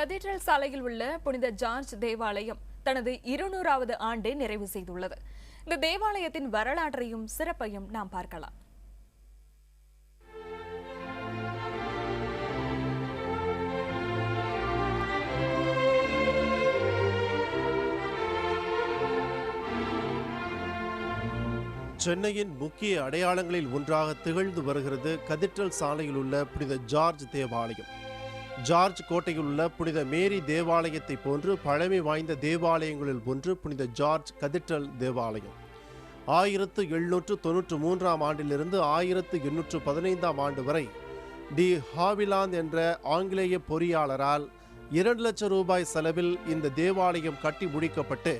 Cathedral சாலையில் உள்ள புனித ஜார்ஜ் தேவாலயம் தனது 200வது ஆண்டை நிறைவு செய்துள்ளது. இந்த தேவாலயத்தின் வரலாற்றையும் சிறப்பையும் நாம் பார்க்கலாம். சென்னையின் முக்கிய அடையாளங்களில் ஒன்றாக திகழ்ந்து வருகிறது கதீட்ரல் சாலையில் உள்ள புனித ஜார்ஜ் தேவாலயம். ஜார்ஜ் கோட்டையில் உள்ள புனித மேரி தேவாலயத்தை போன்று பழமை வாய்ந்த தேவாலயங்களில் ஒன்று புனித ஜார்ஜ் கதீட்ரல் தேவாலயம். 1793ஆம் ஆண்டிலிருந்து 1815ஆம் ஆண்டு வரை டி ஹாவிலாந்து என்ற ஆங்கிலேய பொறியாளரால் 2 லட்சம் ரூபாய் செலவில் இந்த தேவாலயம் கட்டி முடிக்கப்பட்டு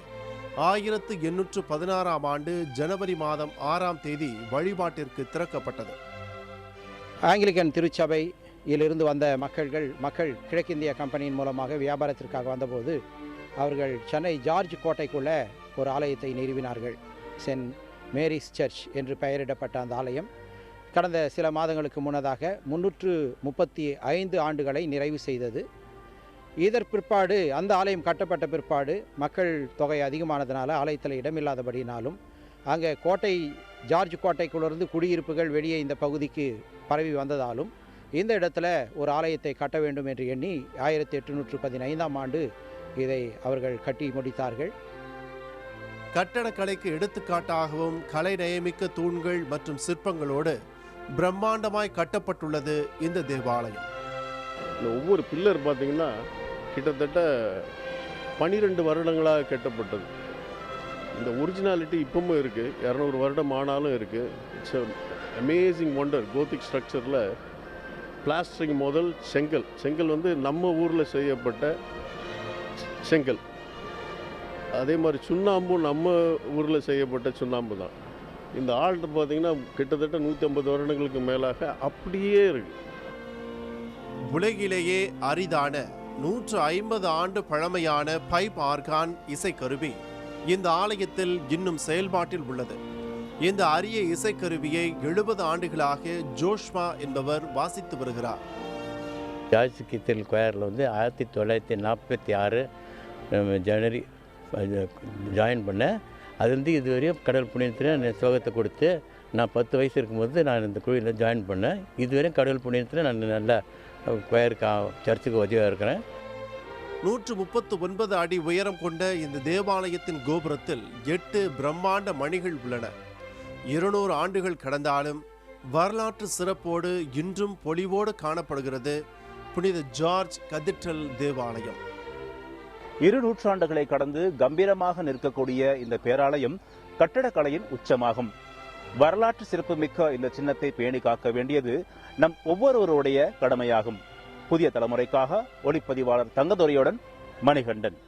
1816ஆம் ஆண்டு ஜனவரி மாதம் 6ஆம் தேதி வழிபாட்டிற்கு திறக்கப்பட்டது. ஆங்கிலிக்கன் திருச்சபையிலிருந்து வந்த மக்கள் கிழக்கிந்திய கம்பெனியின் மூலமாக வியாபாரத்திற்காக வந்தபோது அவர்கள் சென்னை ஜார்ஜ் கோட்டைக்குள்ள ஒரு ஆலயத்தை நிறுவினார்கள். சென்ட் மேரிஸ் சர்ச் என்று பெயரிடப்பட்ட அந்த ஆலயம் கடந்த சில மாதங்களுக்கு முன்னதாக 335 ஆண்டுகளை நிறைவு செய்தது. இதற்கு பிற்பாடு அந்த ஆலயம் கட்டப்பட்ட பிற்பாடு மக்கள் தொகை அதிகமானதுனால ஆலயத்தில் இடமில்லாதபடினாலும் அங்கே ஜார்ஜ் கோட்டைக்குள்ளிருந்து குடியிருப்புகள் வெளியே இந்த பகுதிக்கு பரவி வந்ததாலும் இந்த இடத்துல ஒரு ஆலயத்தை கட்ட வேண்டும் என்று எண்ணி 1815ஆம் ஆண்டு இதை அவர்கள் கட்டி முடித்தார்கள். கட்டடக்கலைக்கு எடுத்துக்காட்டாகவும் கலை நயமிக்க தூண்கள் மற்றும் சிற்பங்களோடு பிரம்மாண்டமாய் கட்டப்பட்டுள்ளது இந்த தேவாலயம். ஒவ்வொரு பில்லர் பார்த்தீங்கன்னா கிட்டத்தட்ட 12 வருடங்களாக கட்டப்பட்டது. இந்த ஒரிஜினாலிட்டி இப்பவும் இருக்குது, 200 வருடம் ஆனாலும் இருக்குது. It's amazing wonder. கோத்திக் ஸ்ட்ரக்சரில் பிளாஸ்டரிங் முதல் செங்கல் வந்து நம்ம ஊரில் செய்யப்பட்ட செங்கல். அதே மாதிரி சுண்ணாம்பும் நம்ம ஊரில் செய்யப்பட்ட சுண்ணாம்பு தான். இந்த ஆல்டர் பார்த்தீங்கன்னா கிட்டத்தட்ட 150 வருடங்களுக்கு மேலாக அப்படியே இருக்கு. உலகிலேயே அரிதான 150 ஆண்டு பழமையான பைப் ஆர்கான் இசைக்கருவி இந்த ஆலயத்தில் இன்னும் செயல்பாட்டில் உள்ளது. இந்த அரிய இசைக்கருவியை 70 ஆண்டுகளாக ஜோஷ்மா என்பவர் வாசித்து வருகிறார். ஜார்ஜ் கத்தீட்ரல் கொயரில் வந்து 1946 ஜனவரி ஜாயின் பண்ணேன். அது வந்து இதுவரையும் கடல் புண்ணியத்தில் நான் சோகத்தை கொடுத்து நான் 10 வயசு இருக்கும்போது நான் இந்த குழுவில் ஜாயின் பண்ணேன். இதுவரையும் கடல் புண்ணியத்தில் நான் நல்லா கொயருக்கு சர்ச்சுக்கு உதவியாக இருக்கிறேன். 139 அடி உயரம் கொண்ட இந்த தேவாலயத்தின் கோபுரத்தில் 8 பிரம்மாண்ட மணிகள் உள்ளன. 200 ஆண்டுகள் கடந்தாலும் வரலாற்று சிறப்போடு இன்றும் பொலிவோடு காணப்படுகிறது புனித ஜார்ஜ் கதீட்ரல் தேவாலயம். 2 நூற்றாண்டுகளை கடந்து கம்பீரமாக நிற்கக்கூடிய இந்த பேராலயம் கட்டடக்கலையின் உச்சமாகும். வரலாற்று சிறப்புமிக்க இந்த சின்னத்தை பேணி காக்க வேண்டியது நம் ஒவ்வொருவருடைய கடமையாகும். புதிய தலைமுறைக்காக ஒளிப்பதிவாளர் தங்கதுரையுடன் மணிகண்டன்.